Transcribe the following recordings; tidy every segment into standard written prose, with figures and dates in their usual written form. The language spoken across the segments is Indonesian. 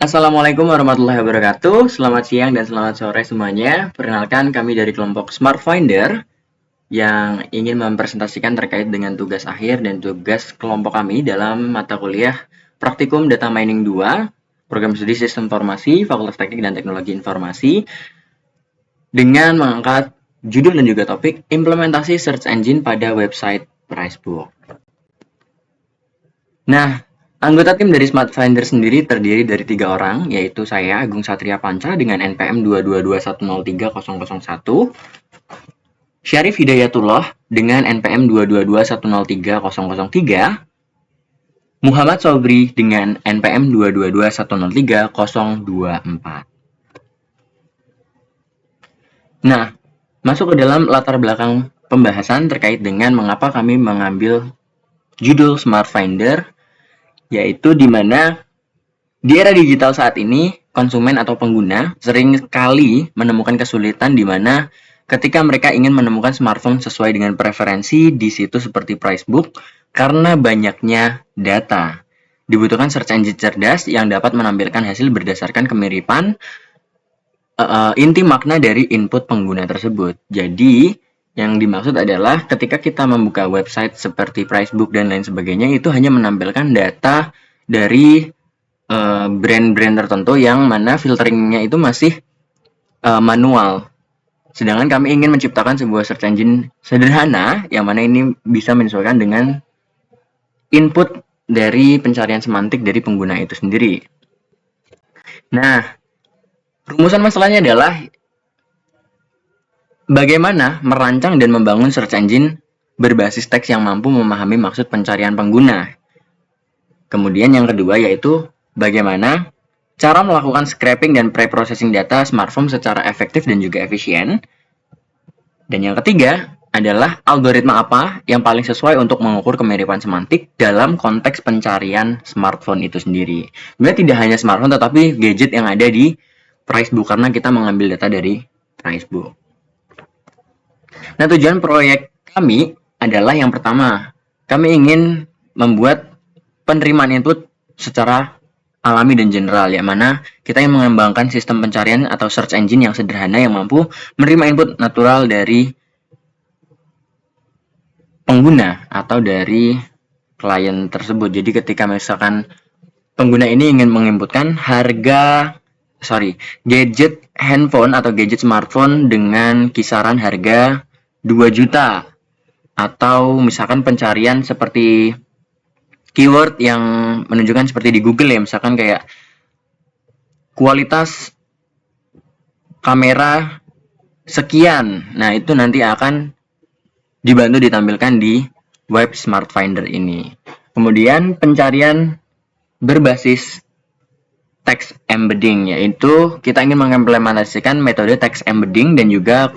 Assalamualaikum warahmatullahi wabarakatuh. Selamat siang dan selamat sore semuanya. Perkenalkan kami dari kelompok Smart Finder yang ingin mempresentasikan terkait dengan tugas akhir dan tugas kelompok kami dalam mata kuliah Praktikum Data Mining 2, Program Studi Sistem Informasi, Fakultas Teknik dan Teknologi Informasi, dengan mengangkat judul dan juga topik implementasi search engine pada website Pricebook. Nah, anggota tim dari Smart Finder sendiri terdiri dari 3 orang, yaitu saya, Agung Satria Panca dengan NPM 222103001, Syarif Hidayatullah dengan NPM 222103003, Muhammad Sobri dengan NPM 222103024. Nah, masuk ke dalam latar belakang pembahasan terkait dengan mengapa kami mengambil judul Smart Finder, yaitu di mana di era digital saat ini, konsumen atau pengguna sering sekali menemukan kesulitan di mana ketika mereka ingin menemukan smartphone sesuai dengan preferensi di situs seperti Pricebook, karena banyaknya data. Dibutuhkan search engine cerdas yang dapat menampilkan hasil berdasarkan kemiripan inti makna dari input pengguna tersebut. Jadi, yang dimaksud adalah ketika kita membuka website seperti Pricebook dan lain sebagainya, itu hanya menampilkan data dari brand-brand tertentu yang mana filteringnya itu masih manual. Sedangkan kami ingin menciptakan sebuah search engine sederhana yang mana ini bisa menyesuaikan dengan input dari pencarian semantik dari pengguna itu sendiri. Nah, rumusan masalahnya adalah bagaimana merancang dan membangun search engine berbasis teks yang mampu memahami maksud pencarian pengguna. Kemudian yang kedua yaitu bagaimana cara melakukan scraping dan pre-processing data smartphone secara efektif dan juga efisien. Dan yang ketiga adalah algoritma apa yang paling sesuai untuk mengukur kemiripan semantik dalam konteks pencarian smartphone itu sendiri. Sebenarnya tidak hanya smartphone tetapi gadget yang ada di Pricebook karena kita mengambil data dari Pricebook. Nah, tujuan proyek kami adalah yang pertama, kami ingin membuat penerimaan input secara alami dan general, yang mana kita yang mengembangkan sistem pencarian atau search engine yang sederhana yang mampu menerima input natural dari pengguna atau dari klien tersebut. Jadi ketika misalkan pengguna ini ingin menginputkan gadget handphone atau gadget smartphone dengan kisaran harga 2 juta, atau misalkan pencarian seperti keyword yang menunjukkan seperti di Google ya, misalkan kayak kualitas kamera sekian. Nah, itu nanti akan dibantu ditampilkan di web Smart Finder ini. Kemudian pencarian berbasis text embedding, yaitu kita ingin mengimplementasikan metode text embedding dan juga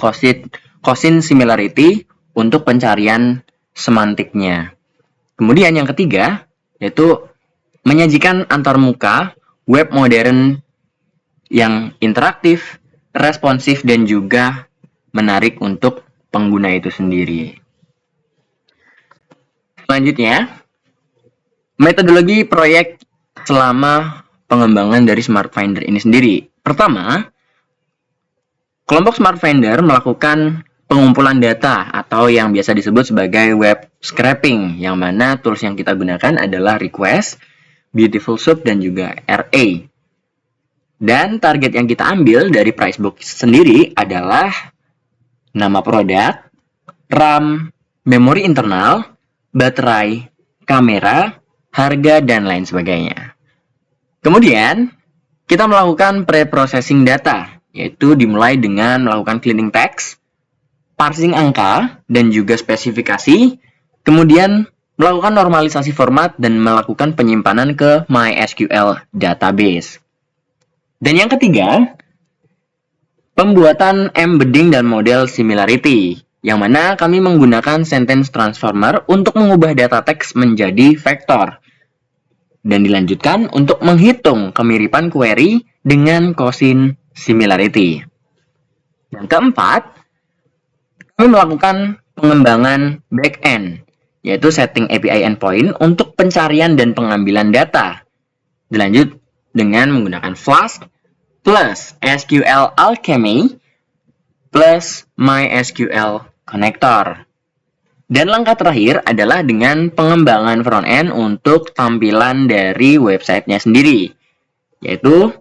Cosin similarity untuk pencarian semantiknya. Kemudian yang ketiga yaitu menyajikan antarmuka web modern yang interaktif, responsif dan juga menarik untuk pengguna itu sendiri. Selanjutnya, metodologi proyek selama pengembangan dari Smart Finder ini sendiri. Pertama, kelompok Smart Finder melakukan pengumpulan data atau yang biasa disebut sebagai web scraping, yang mana tools yang kita gunakan adalah Request, Beautiful Soup, dan juga RA. Dan target yang kita ambil dari Pricebook sendiri adalah nama produk, RAM, memori internal, baterai, kamera, harga, dan lain sebagainya. Kemudian, kita melakukan pre-processing data, yaitu dimulai dengan melakukan cleaning text, parsing angka, dan juga spesifikasi, kemudian melakukan normalisasi format dan melakukan penyimpanan ke MySQL database. Dan yang ketiga, pembuatan embedding dan model similarity, yang mana kami menggunakan sentence transformer untuk mengubah data teks menjadi vektor. Dan dilanjutkan untuk menghitung kemiripan query dengan Cosin similarity. Yang keempat, kami melakukan pengembangan backend, yaitu setting API endpoint untuk pencarian dan pengambilan data. dengan menggunakan Flask plus SQL Alchemy plus MySQL Connector. Dan langkah terakhir adalah dengan pengembangan front-end untuk tampilan dari websitenya sendiri, yaitu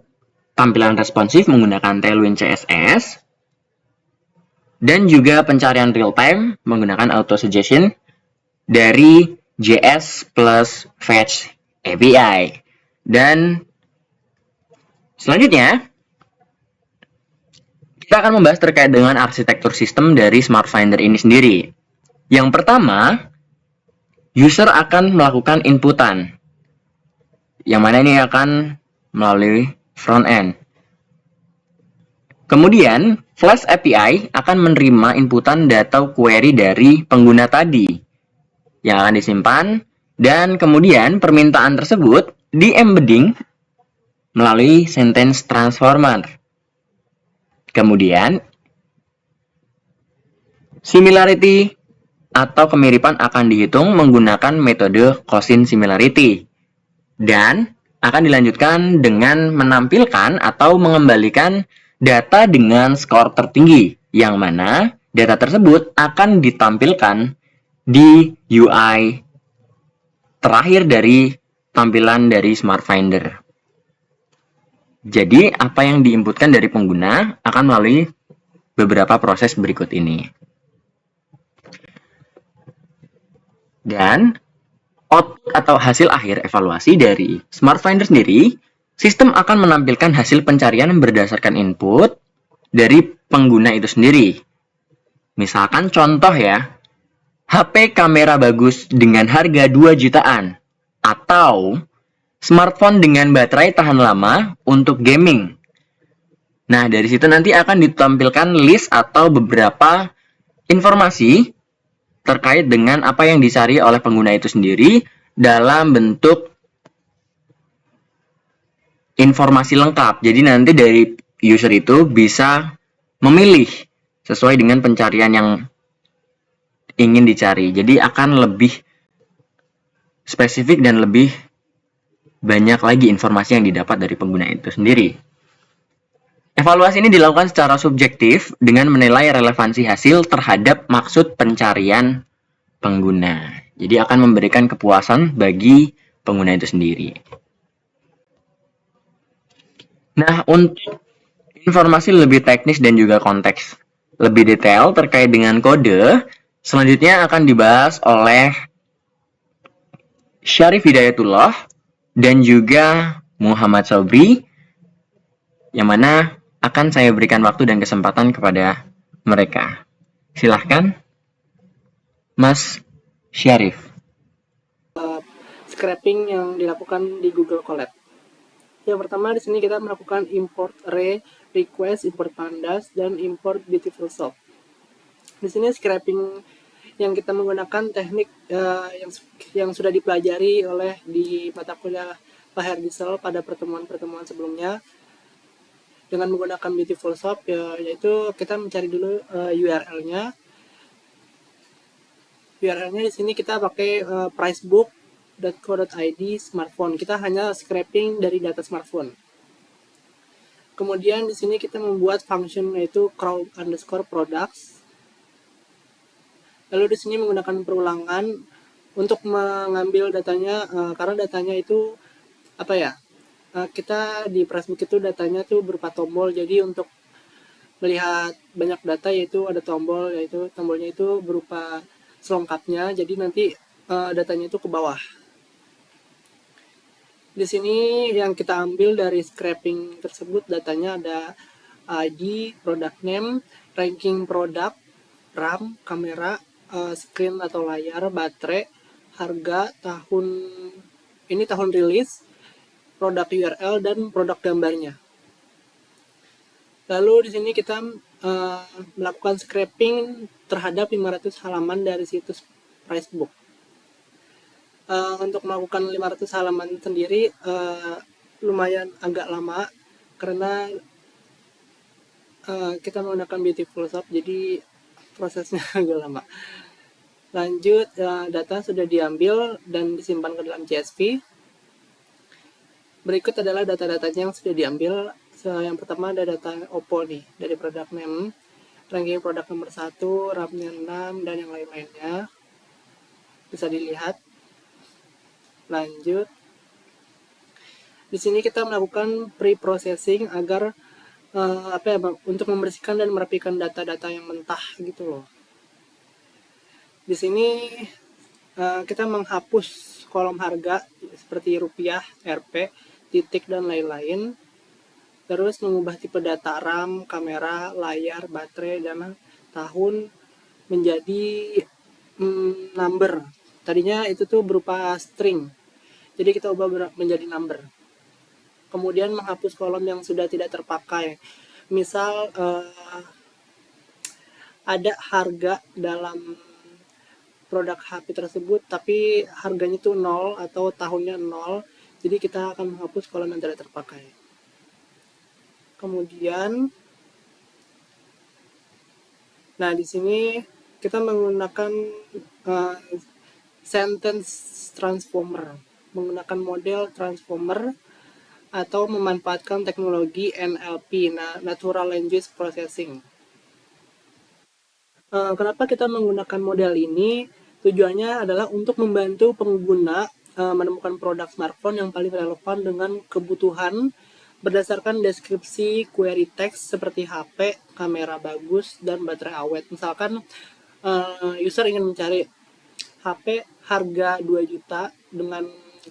tampilan responsif menggunakan Tailwind CSS, dan juga pencarian real-time menggunakan auto-suggestion dari JS plus Fetch API. Dan selanjutnya, kita akan membahas terkait dengan arsitektur sistem dari Smart Finder ini sendiri. Yang pertama, user akan melakukan inputan, yang mana ini akan melalui front-end. Kemudian, Flask API akan menerima inputan data query dari pengguna tadi, yang akan disimpan, dan kemudian permintaan tersebut di-embedding melalui sentence transformer. Kemudian, similarity atau kemiripan akan dihitung menggunakan metode Cosin similarity dan akan dilanjutkan dengan menampilkan atau mengembalikan data dengan skor tertinggi, yang mana data tersebut akan ditampilkan di UI terakhir dari tampilan dari Smart Finder. Jadi, apa yang diinputkan dari pengguna akan melalui beberapa proses berikut ini. Dan output atau hasil akhir evaluasi dari Smart Finder sendiri, sistem akan menampilkan hasil pencarian berdasarkan input dari pengguna itu sendiri. Misalkan contoh ya, HP kamera bagus dengan harga 2 jutaan, atau smartphone dengan baterai tahan lama untuk gaming. Nah, dari situ nanti akan ditampilkan list atau beberapa informasi terkait dengan apa yang dicari oleh pengguna itu sendiri dalam bentuk informasi lengkap. Jadi nanti dari user itu bisa memilih sesuai dengan pencarian yang ingin dicari. Jadi akan lebih spesifik dan lebih banyak lagi informasi yang didapat dari pengguna itu sendiri. Evaluasi ini dilakukan secara subjektif dengan menilai relevansi hasil terhadap maksud pencarian pengguna. Jadi akan memberikan kepuasan bagi pengguna itu sendiri. Nah, untuk informasi lebih teknis dan juga konteks lebih detail terkait dengan kode, selanjutnya akan dibahas oleh Syarif Hidayatullah dan juga Muhammad Sobri, yang mana akan saya berikan waktu dan kesempatan kepada mereka. Silahkan, Mas Syarif. Scraping yang dilakukan di Google Colab. Yang pertama di sini kita melakukan import array, request, import pandas, dan import beautiful shop. Di sini scraping yang kita menggunakan teknik yang sudah dipelajari oleh di mata kuliah Pak Herdisel pada pertemuan-pertemuan sebelumnya dengan menggunakan beautiful shop, yaitu kita mencari dulu URL-nya. URL-nya di sini kita pakai pricebook.co.id smartphone. Kita hanya scraping dari data smartphone. Kemudian di sini kita membuat function yaitu crowd_products. Lalu di sini menggunakan perulangan untuk mengambil datanya, karena datanya itu kita di Pricebook itu datanya tuh berupa tombol. Jadi untuk melihat banyak data yaitu ada tombol, yaitu tombolnya itu berupa selengkapnya. Jadi nanti datanya itu ke bawah. Di sini yang kita ambil dari scraping tersebut datanya ada ID, product name, ranking produk, RAM, kamera, screen atau layar, baterai, harga, tahun rilis, produk URL, dan produk gambarnya. Lalu di sini kita melakukan scraping terhadap 500 halaman dari situs Pricebook. Untuk melakukan 500 halaman sendiri lumayan agak lama karena kita menggunakan beautiful shop, jadi prosesnya agak lama. Lanjut, data sudah diambil dan disimpan ke dalam CSV. Berikut adalah data-datanya yang sudah diambil. Yang pertama ada data Oppo nih, dari produk name, ranking produk nomor 1, RAM-nya 6, dan yang lain-lainnya. Bisa dilihat. Lanjut. Di sini kita melakukan pre-processing agar untuk membersihkan dan merapikan data-data yang mentah gitu loh. Di sini kita menghapus kolom harga seperti rupiah, Rp, titik, dan lain-lain. Terus mengubah tipe data RAM, kamera, layar, baterai, dan tahun menjadi number. Tadinya itu tuh berupa string, jadi kita ubah menjadi number. Kemudian menghapus kolom yang sudah tidak terpakai. Misal ada harga dalam produk HP tersebut tapi harganya itu 0 atau tahunnya 0, jadi kita akan menghapus kolom yang tidak terpakai. Kemudian di sini kita menggunakan sentence transformer, menggunakan model transformer atau memanfaatkan teknologi NLP, Natural Language Processing. Kenapa kita menggunakan model ini? Tujuannya adalah untuk membantu pengguna menemukan produk smartphone yang paling relevan dengan kebutuhan berdasarkan deskripsi query text seperti HP, kamera bagus, dan baterai awet. Misalkan user ingin mencari HP harga 2 juta dengan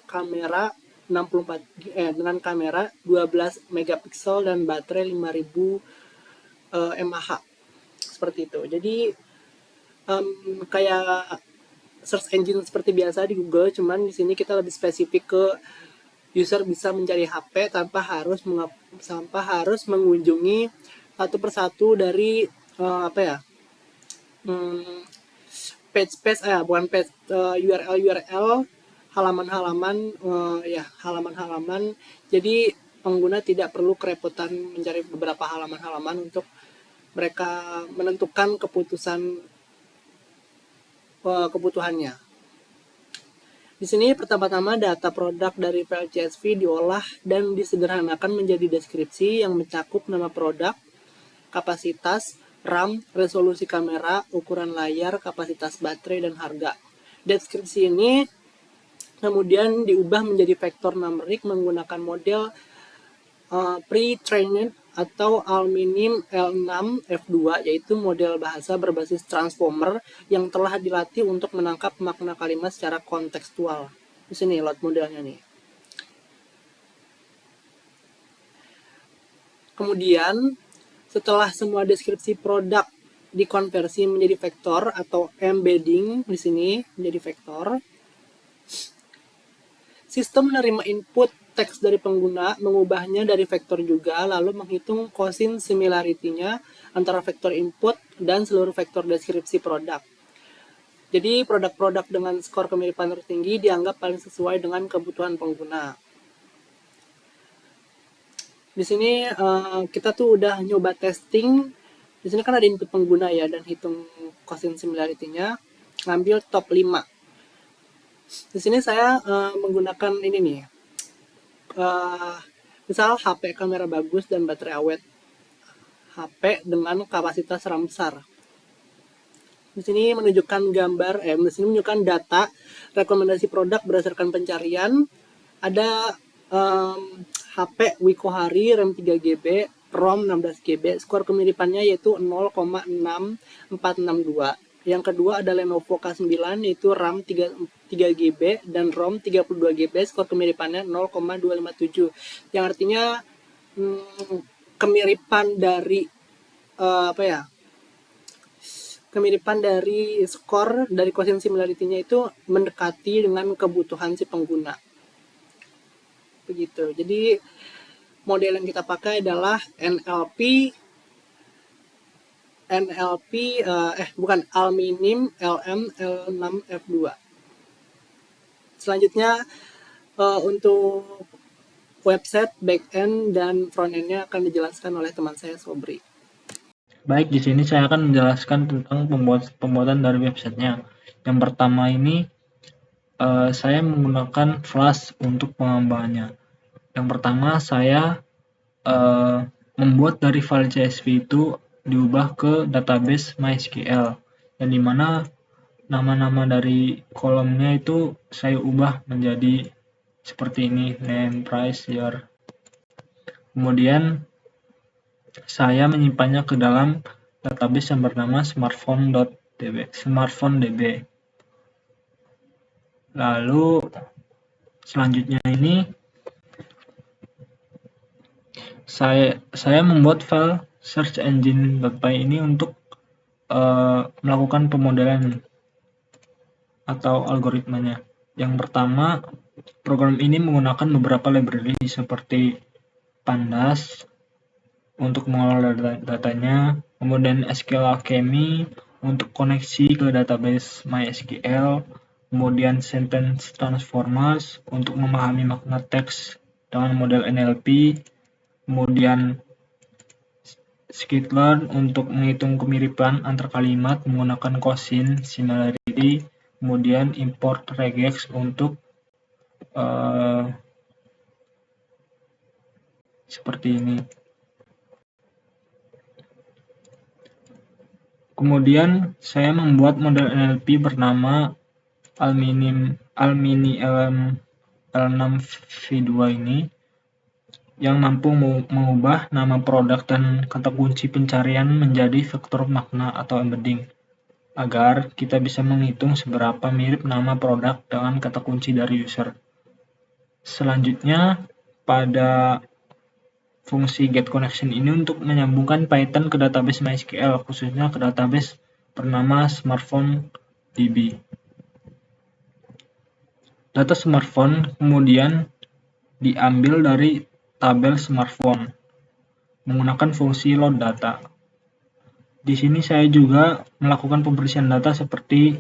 kamera 12 megapiksel dan baterai 5000 mAh. Seperti itu. Jadi kayak search engine seperti biasa di Google, cuman di sini kita lebih spesifik ke user bisa mencari HP tanpa harus mengunjungi satu persatu dari URL halaman-halaman. Jadi pengguna tidak perlu kerepotan mencari beberapa halaman-halaman untuk mereka menentukan kebutuhannya. Di sini pertama-tama data produk dari file CSV diolah dan disederhanakan menjadi deskripsi yang mencakup nama produk, kapasitas, RAM, resolusi kamera, ukuran layar, kapasitas baterai, dan harga. Deskripsi ini kemudian diubah menjadi vektor numerik menggunakan model pre-trained atau Alminim L6 F2, yaitu model bahasa berbasis transformer yang telah dilatih untuk menangkap makna kalimat secara kontekstual. Di sini load modelnya nih. Kemudian setelah semua deskripsi produk dikonversi menjadi vektor atau embedding di sini menjadi vektor, sistem menerima input teks dari pengguna, mengubahnya dari vektor juga, lalu menghitung cosine similarity-nya antara vektor input dan seluruh vektor deskripsi produk. Jadi produk-produk dengan skor kemiripan tertinggi dianggap paling sesuai dengan kebutuhan pengguna. Di sini kita tuh udah nyoba testing. Di sini kan ada input pengguna ya, dan hitung cosine similarity-nya, ngambil top 5. Di sini saya menggunakan ini nih. Misal HP kamera bagus dan baterai awet. HP dengan kapasitas RAM besar. Di sini menunjukkan di sini menunjukkan data rekomendasi produk berdasarkan pencarian. Ada HP Wiko Hari, RAM 3GB, ROM 16GB, skor kemiripannya yaitu 0,6462. Yang kedua ada Lenovo K9, yaitu RAM 3GB dan ROM 32GB, skor kemiripannya 0,257. Yang artinya kemiripan dari kemiripan dari skor dari cosine similarity-nya itu mendekati dengan kebutuhan si pengguna. Begitu. Jadi model yang kita pakai adalah Alminim LM L6 F2. Selanjutnya untuk website, backend, dan frontend-nya akan dijelaskan oleh teman saya, Sobri. Baik, di sini saya akan menjelaskan tentang pembuatan dari websitenya. Yang pertama ini saya menggunakan Flash untuk pengembangannya. Yang pertama, saya membuat dari file CSV itu diubah ke database MySQL, yang dimana nama-nama dari kolomnya itu saya ubah menjadi seperti ini, name, price, year. Kemudian saya menyimpannya ke dalam database yang bernama smartphone.db. Lalu selanjutnya ini saya membuat file search engine.py ini untuk melakukan pemodelan atau algoritmanya. Yang pertama, program ini menggunakan beberapa library seperti Pandas untuk mengolah datanya, kemudian SQL Alchemy untuk koneksi ke database MySQL, kemudian Sentence Transformers untuk memahami makna teks dengan model NLP, kemudian Scikit-learn untuk menghitung kemiripan antar kalimat menggunakan Cosin Similarity, kemudian import regex untuk seperti ini. Kemudian saya membuat model NLP bernama Almini L6V2 ini yang mampu mengubah nama produk dan kata kunci pencarian menjadi vektor makna atau embedding, agar kita bisa menghitung seberapa mirip nama produk dengan kata kunci dari user. Selanjutnya, pada fungsi getConnection ini untuk menyambungkan Python ke database MySQL, khususnya ke database bernama smartphone.db. Data smartphone kemudian diambil dari tabel smartphone menggunakan fungsi load data. Di sini saya juga melakukan pembersihan data seperti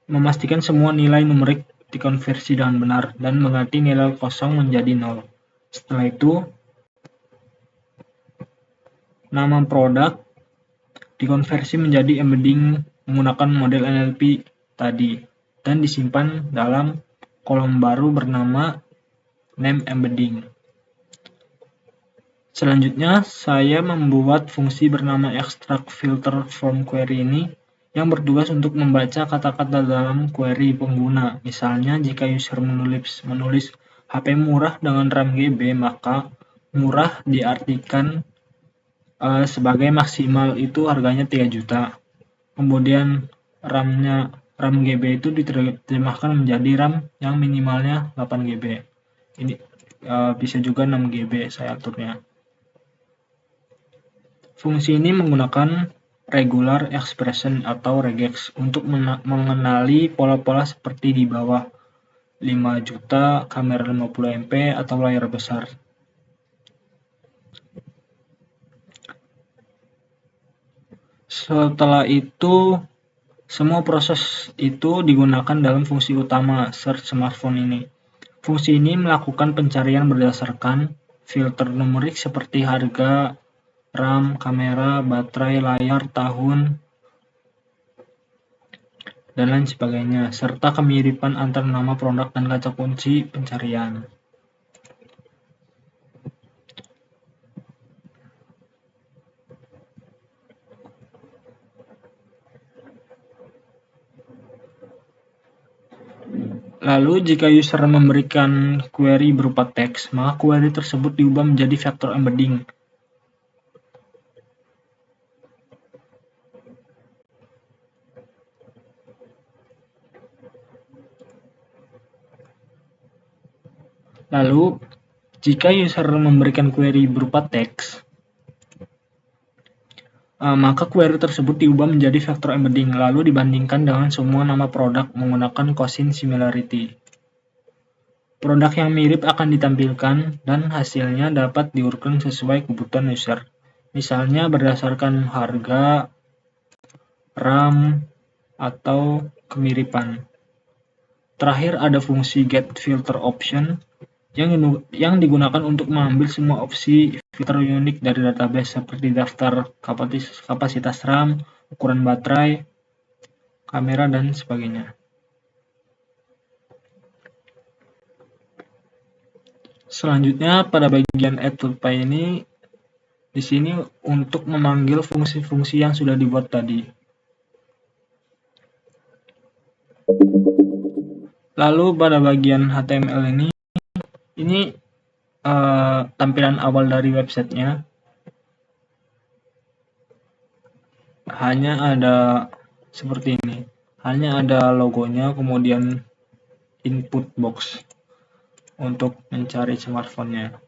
memastikan semua nilai numerik dikonversi dengan benar dan mengganti nilai kosong menjadi 0. Setelah itu, nama produk dikonversi menjadi embedding menggunakan model NLP tadi dan disimpan dalam kolom baru bernama name embedding. Selanjutnya, saya membuat fungsi bernama extract filter from query ini yang bertugas untuk membaca kata-kata dalam query pengguna. Misalnya, jika user menulis HP murah dengan RAM GB, maka murah diartikan sebagai maksimal itu harganya 3 juta. Kemudian RAM GB itu diterjemahkan menjadi RAM yang minimalnya 8 GB. Ini bisa juga 6 GB saya aturnya. Fungsi ini menggunakan regular expression atau regex untuk mengenali pola-pola seperti di bawah 5 juta, kamera 50 MP, atau layar besar. Setelah itu, semua proses itu digunakan dalam fungsi utama search smartphone ini. Fungsi ini melakukan pencarian berdasarkan filter numerik seperti harga, RAM, kamera, baterai, layar, tahun, dan lain sebagainya, serta kemiripan antar nama produk dan kata kunci pencarian. Lalu, jika user memberikan query berupa teks, maka query tersebut diubah menjadi vektor embedding. Lalu, jika user memberikan query berupa teks, maka query tersebut diubah menjadi vektor embedding, lalu dibandingkan dengan semua nama produk menggunakan Cosin Similarity. Produk yang mirip akan ditampilkan dan hasilnya dapat diurutkan sesuai kebutuhan user. Misalnya berdasarkan harga, RAM, atau kemiripan. Terakhir ada fungsi getFilterOption yang digunakan untuk mengambil semua opsi filter unik dari database seperti daftar kapasitas RAM, ukuran baterai, kamera, dan sebagainya. Selanjutnya pada bagian add to pay ini, di sini untuk memanggil fungsi-fungsi yang sudah dibuat tadi. Lalu pada bagian HTML ini tampilan awal dari websitenya. Hanya ada seperti ini. Hanya ada logonya, kemudian input box untuk mencari smartphone-nya.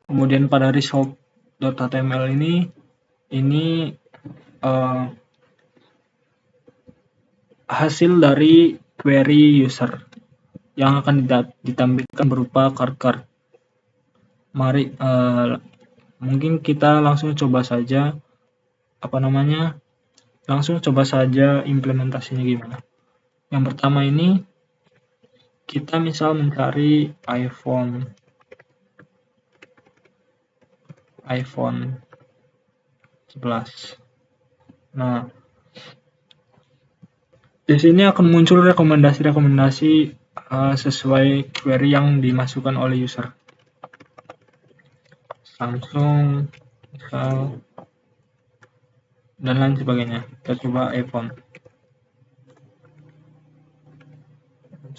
Kemudian pada result.html ini hasil dari query user yang akan ditampilkan berupa card. Mari mungkin kita langsung coba saja implementasinya gimana. Yang pertama ini kita misal mencari iPhone 11. Nah, di sini akan muncul rekomendasi sesuai query yang dimasukkan oleh user. Samsung, misal, dan lain sebagainya. Kita coba iPhone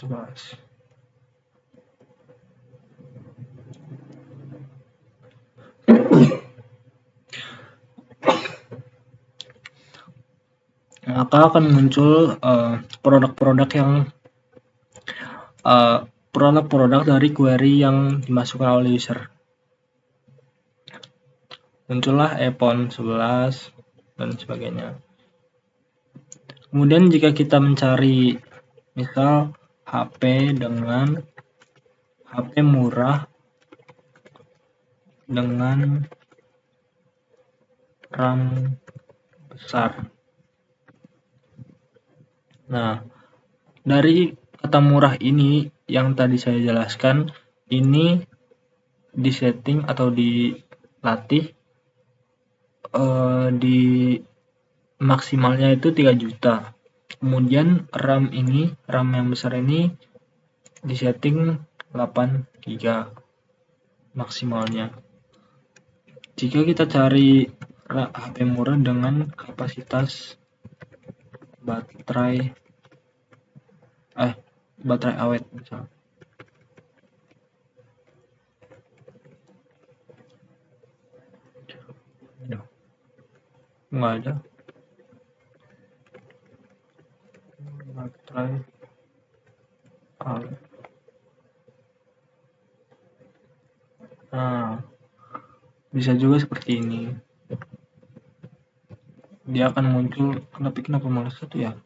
11. Maka akan muncul produk-produk dari query yang dimasukkan oleh user. Muncullah iPhone 11 dan sebagainya. Kemudian jika kita mencari misal HP murah dengan RAM besar. Nah, dari kata murah ini yang tadi saya jelaskan, ini disetting atau dilatih di maksimalnya itu 3 juta. Kemudian RAM yang besar ini disetting 8 GB maksimalnya. Jika kita cari HP murah dengan kapasitas baterai awet misal. Nggak ada. Baterai awet. Nah, bisa juga seperti ini. Dia akan muncul, kenapa malas satu ya?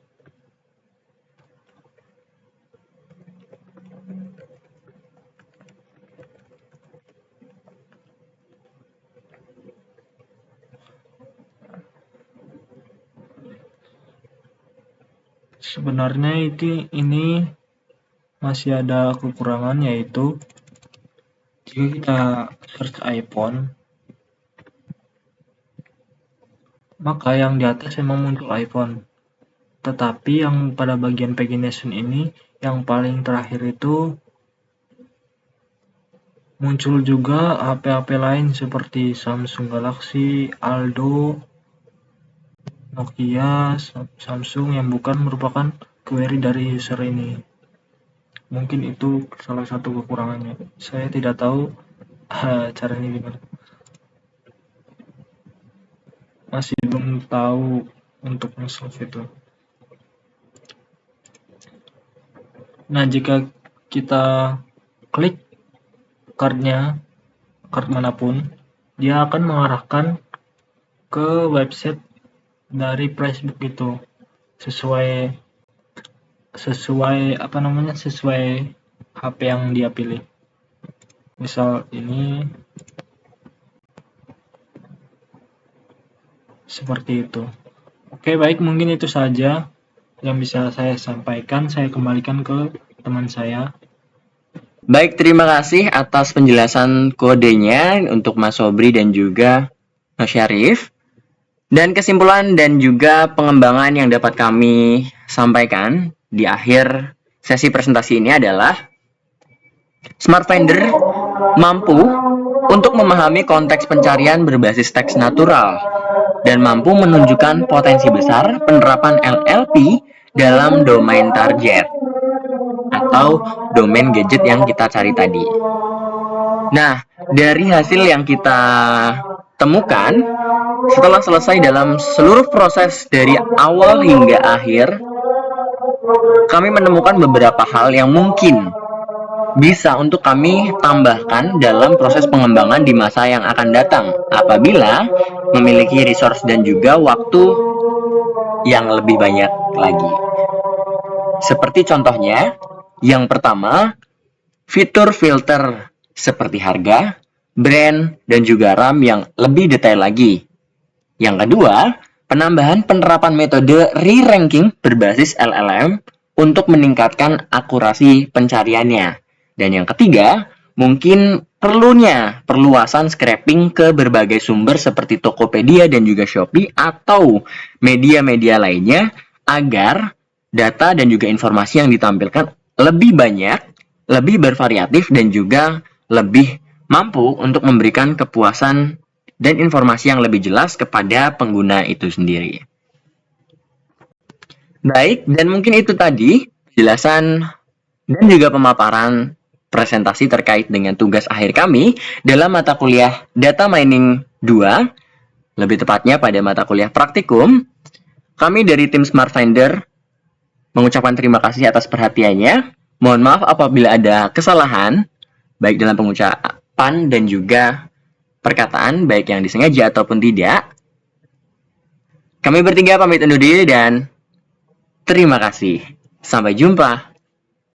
Sebenarnya ini masih ada kekurangan, yaitu jika kita search iPhone, maka yang di atas memang muncul iPhone, tetapi yang pada bagian pagination ini yang paling terakhir itu muncul juga HP-HP lain seperti Samsung Galaxy, Aldo, Nokia, Samsung yang bukan merupakan query dari user ini. Mungkin itu salah satu kekurangannya. Saya tidak tahu caranya gimana. Masih belum tahu untuk nge-solve itu. Nah, jika kita klik card manapun, dia akan mengarahkan ke website dari Facebook itu sesuai HP yang dia pilih. Misal ini seperti itu. Oke, baik, mungkin itu saja yang bisa saya sampaikan. Saya kembalikan ke teman saya. Baik, terima kasih atas penjelasan kodenya untuk Mas Sobri dan juga Mas Syarif. Dan kesimpulan dan juga pengembangan yang dapat kami sampaikan di akhir sesi presentasi ini adalah Smart Finder mampu untuk memahami konteks pencarian berbasis teks natural dan mampu menunjukkan potensi besar penerapan NLP dalam domain target atau domain gadget yang kita cari tadi. Nah, dari hasil yang kita temukan, setelah selesai dalam seluruh proses dari awal hingga akhir, kami menemukan beberapa hal yang mungkin bisa untuk kami tambahkan dalam proses pengembangan di masa yang akan datang apabila memiliki resource dan juga waktu yang lebih banyak lagi. Seperti contohnya, yang pertama, fitur filter seperti harga, brand, dan juga RAM yang lebih detail lagi. Yang kedua, penambahan penerapan metode re-ranking berbasis LLM untuk meningkatkan akurasi pencariannya. Dan yang ketiga, mungkin perluasan scraping ke berbagai sumber seperti Tokopedia dan juga Shopee atau media-media lainnya agar data dan juga informasi yang ditampilkan lebih banyak, lebih bervariatif dan juga lebih mampu untuk memberikan kepuasan dan informasi yang lebih jelas kepada pengguna itu sendiri. Baik, dan mungkin itu tadi penjelasan dan juga pemaparan presentasi terkait dengan tugas akhir kami dalam mata kuliah Data Mining 2, lebih tepatnya pada mata kuliah praktikum. Kami dari tim Smart Finder mengucapkan terima kasih atas perhatiannya. Mohon maaf apabila ada kesalahan, baik dalam pengucapan dan juga perkataan, baik yang disengaja ataupun tidak. Kami bertiga pamit undur diri dan terima kasih. Sampai jumpa.